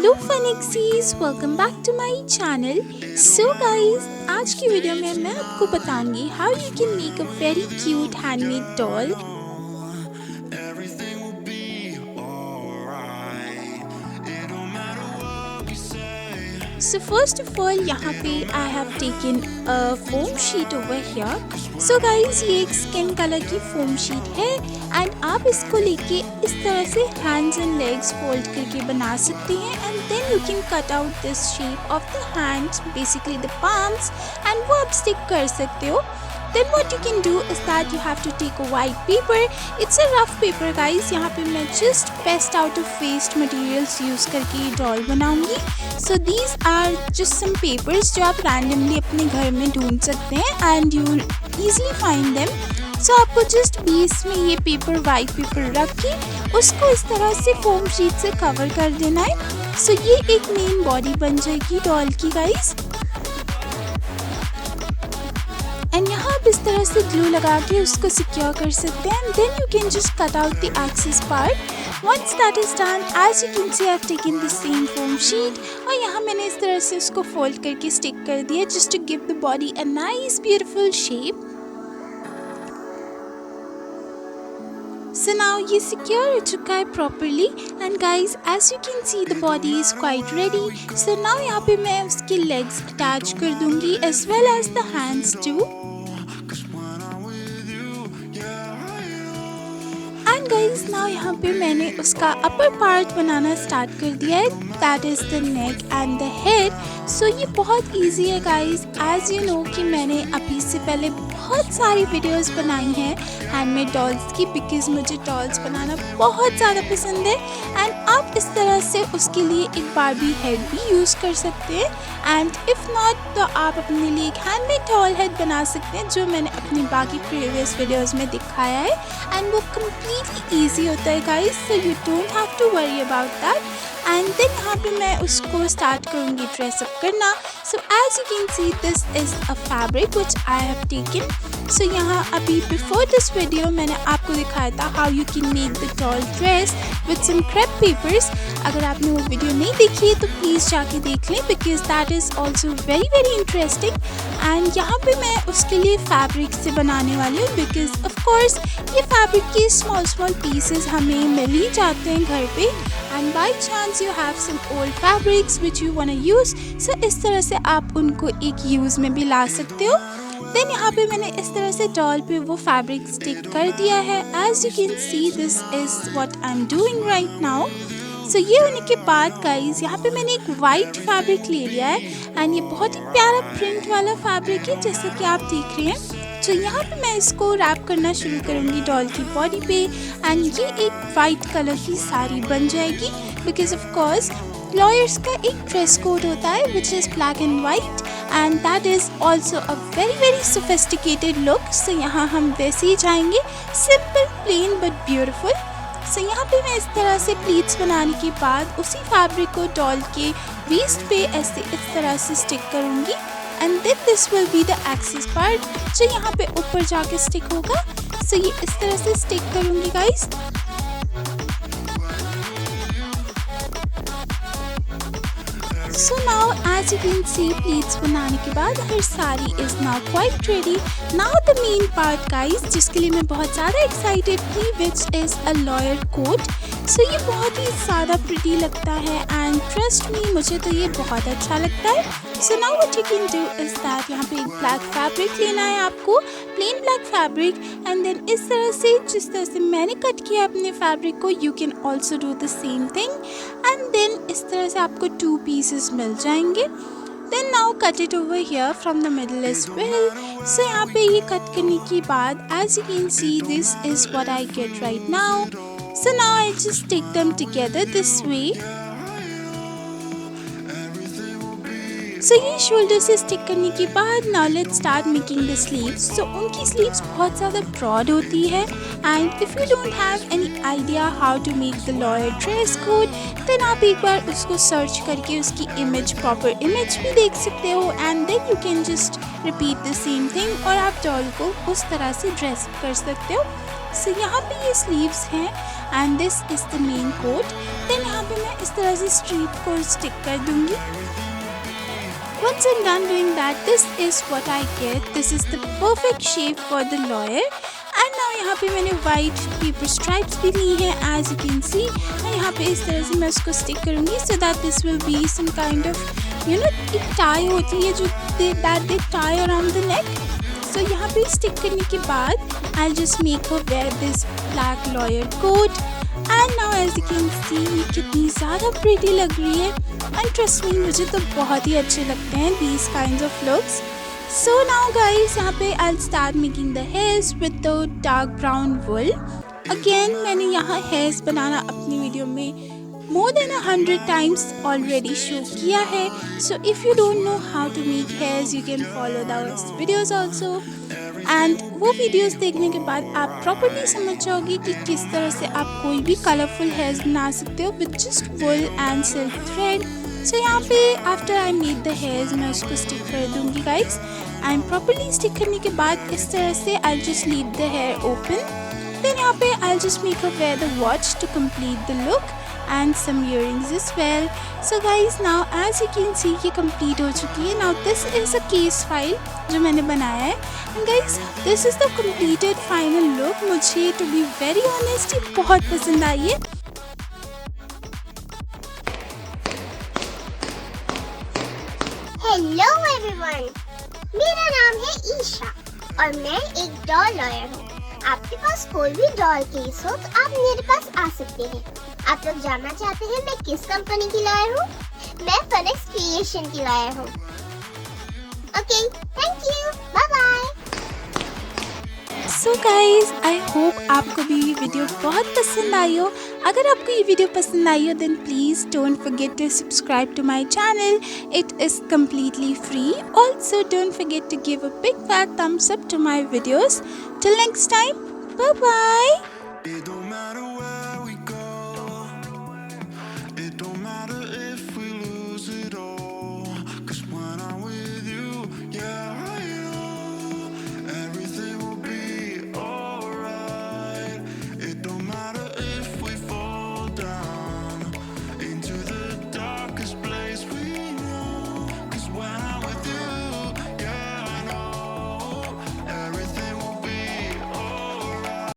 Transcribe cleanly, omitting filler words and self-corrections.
Hello funexies, welcome back to my channel. So guys, आज की video में मैं आपको बताऊंगी how you can make a very cute handmade doll. So first of all, यहाँ पे I have taken a foam sheet over here. So guys, ये एक स्किन कलर की फोम शीट है एंड आप इसको लेके इस तरह से हैंड्स एंड लेग्स फोल्ड करके बना सकते हैं and then you can cut out this shape of the hands, basically the palms, and वो आप स्टिक कर सकते हो। Then what you can do is that you have to take a white paper. It's a rough paper guys. यहाँ पे मैं just best out of waste materials use करके ये डॉल बनाऊंगी। So these are just some papers जो आप randomly अपने घर में ढूंढ सकते हैं and you will easily find them. So आपको just बीच में ये पेपर वाइट पेपर रख के उसको इस तरह से फोम शीट से कवर कर देना है। So ये एक मेन बॉडी बन जाएगी डॉल की गाइस। एंड यहाँ आप इस तरह से ग्लू लगा के उसको सिक्योर कर सकते हैं। Then you can just cut out the excess part. Once that is done, as you can see I have taken the same foam sheet और यहाँ मैंने इस तरह से उसको फोल्ड करके स्टिक कर दिया just to give the body a nice beautiful shape. So now ये secure हो चुका है properly and guys as you can see the body is quite ready. So now यहाँ पे मैं उसके legs attach कर दूँगी as well as the hands too. And guys now यहाँ पे मैंने उसका upper part बनाना start कर दिया है, that is the neck and the head. So ये बहुत easy है guys, as you know कि मैंने अभी से पहले बहुत सारी वीडियोस बनाई हैं हैंडमेड डॉल्स की बिकॉज मुझे डॉल्स बनाना बहुत ज़्यादा पसंद है एंड आप इस तरह से उसके लिए एक बार्बी हेड भी यूज़ कर सकते हैं एंड इफ़ नॉट तो आप अपने लिए एक हैंडमेड डॉल हेड बना सकते हैं जो मैंने अपनी बाकी प्रीवियस वीडियोस में दिखाया है एंड वो कम्प्लीटली ईजी होता है guys, so you don't have to worry about that. And then यहाँ पे मैं उसको स्टार्ट करूँगी ड्रेसअप करना। So as you can see this is a fabric which I have taken. So यहाँ अभी बिफोर दिस वीडियो मैंने आपको दिखाया था how you can make the doll dress with some crepe papers. अगर आपने वो वीडियो नहीं देखी है तो प्लीज़ जाके देख लें because that is also very very interesting. And यहाँ पे मैं उसके लिए फैब्रिक से बनाने वाली हूँ बिकॉज ऑफ कोर्स ये फैब्रिक के स्मॉल स्मॉल पीसेस हमें मिल ही जाते हैं घर पे and by chance you have some old fabrics which you want to use. So इस तरह से आप उनको एक यूज़ में भी ला सकते हो। देन यहाँ पे मैंने इस तरह से डॉल पे वो फैब्रिक स्टिक कर दिया है। As you can see this is what I am doing right now. So ये होने के बाद गाइज यहाँ पे मैंने एक वाइट फैब्रिक ले लिया है एंड ये बहुत ही प्यारा प्रिंट वाला फैब्रिक है जैसा कि आप देख रहे हैं। तो यहाँ पे मैं इसको रैप करना शुरू करूँगी डॉल की बॉडी पे एंड ये एक वाइट कलर की साड़ी बन जाएगी बिकॉज ऑफ कोर्स लॉयर्स का एक ड्रेस कोड होता है which is black and white and that is also a very very sophisticated look. So यहाँ हम वैसे ही जाएंगे, simple plain but beautiful. So यहाँ पे मैं इस तरह से प्लीट्स बनाने के बाद उसी फैब्रिक को डॉल के वेस्ट पे ऐसे इस तरह से स्टिक करूँगी and then this will be the excess part जो यहाँ पे ऊपर जाके स्टिक होगा। सो ये इस तरह से स्टिक करूँगी guys. So now as you can see pleats बनाने के बाद हर sari is now quite ready. Now the main part guys जिसके लिए मैं बहुत ज़्यादा excited थी which is a lawyer coat. So ये बहुत ही ज़्यादा pretty लगता है and trust me मुझे तो ये बहुत अच्छा लगता है। So now what you can do is that यहाँ पे एक black fabric लेना है आपको, plain black fabric and then इस तरह से जिस तरह से मैंने कट किया अपने fabric को you can also do the same thing and then इस तरह से आपको 2 pieces मिल जाएंगे। Then now cut it over here from the middle as well. So यहाँ पे ये कट करने के बाद as you can see this is what I get right now. So now I just stick them together this way. सो ये shoulder से stick करने के बाद now let's start making the sleeves. So उनकी स्लीव्स बहुत ज़्यादा ब्रॉड होती है and if you don't have any idea how to make the lawyer dress code then आप एक बार उसको सर्च करके उसकी इमेज प्रॉपर इमेज भी देख सकते हो and then you can just repeat the same thing और आप डॉल को उस तरह से ड्रेस कर सकते हो। सो यहाँ पे ये स्लीव्स हैं and this is the main coat. Then यहाँ पे मैं इस तरह से स्ट्रीप को स्टिक कर दूँगी। Once I'm done doing that, this is what I get. This is the perfect shape for the lawyer. And now यहाँ पे मैंने white paper stripes भी ली हैं as you can see. और यहाँ पे इस तरह से मैं उसको stick करूँगी so that this will be some kind of एक tie होती है जो that they tie around the neck. So यहाँ पे stick करने के बाद I'll just make her wear this black lawyer coat. And now as you can see ये कितनी ज़्यादा प्रीटी लग रही है एंड ट्रस्ट मी मुझे तो बहुत ही अच्छे लगते हैं these kinds of looks. So now guys यहाँ पे I will start making the hairs with the dark brown wool. Again मैंने यहाँ हेयर्स बनाना अपनी वीडियो में more than 100 times already show किया है। So if you don't know how to make hairs you can follow those videos also and वो videos देखने के बाद आप प्रॉपर्ली समझ जाओगे कि किस तरह से आप कोई भी कलरफुल हेयर्स बना सकते हो with just wool and silk thread। So यहाँ पे after I made the hairs मैं उसको स्टिक कर दूँगी guys and properly स्टिक करने के बाद इस तरह से I'll just leave the hair open। Then यहाँ पे I'll just make her wear the watch to complete the look and some earrings as well। So guys now as you can see ये complete हो चुकी है। Now this is a case file जो मैंने बनाया है and guys this is the completed final look। मुझे to be very honest ये बहुत पसंद आई है। Hello everyone, मेरा नाम है ईशा और मैं एक डॉल लॉयर हूँ। आपके पास कोई भी डॉल केस हो तो आप मेरे पास आ सकते हैं। आप लोग जानना चाहते हैं मैं किस कंपनी की लॉयर हूँ? मैं FunX क्रिएशन की लॉयर हूँ। Okay, thank you, bye bye. So guys I hope आपको भी ये वीडियो बहुत पसंद आई हो। अगर आपको ये वीडियो पसंद आई हो then please don't forget to subscribe to my channel. It is completely free। Also don't forget to give a big fat thumbs up to my videos। Till next time, bye bye।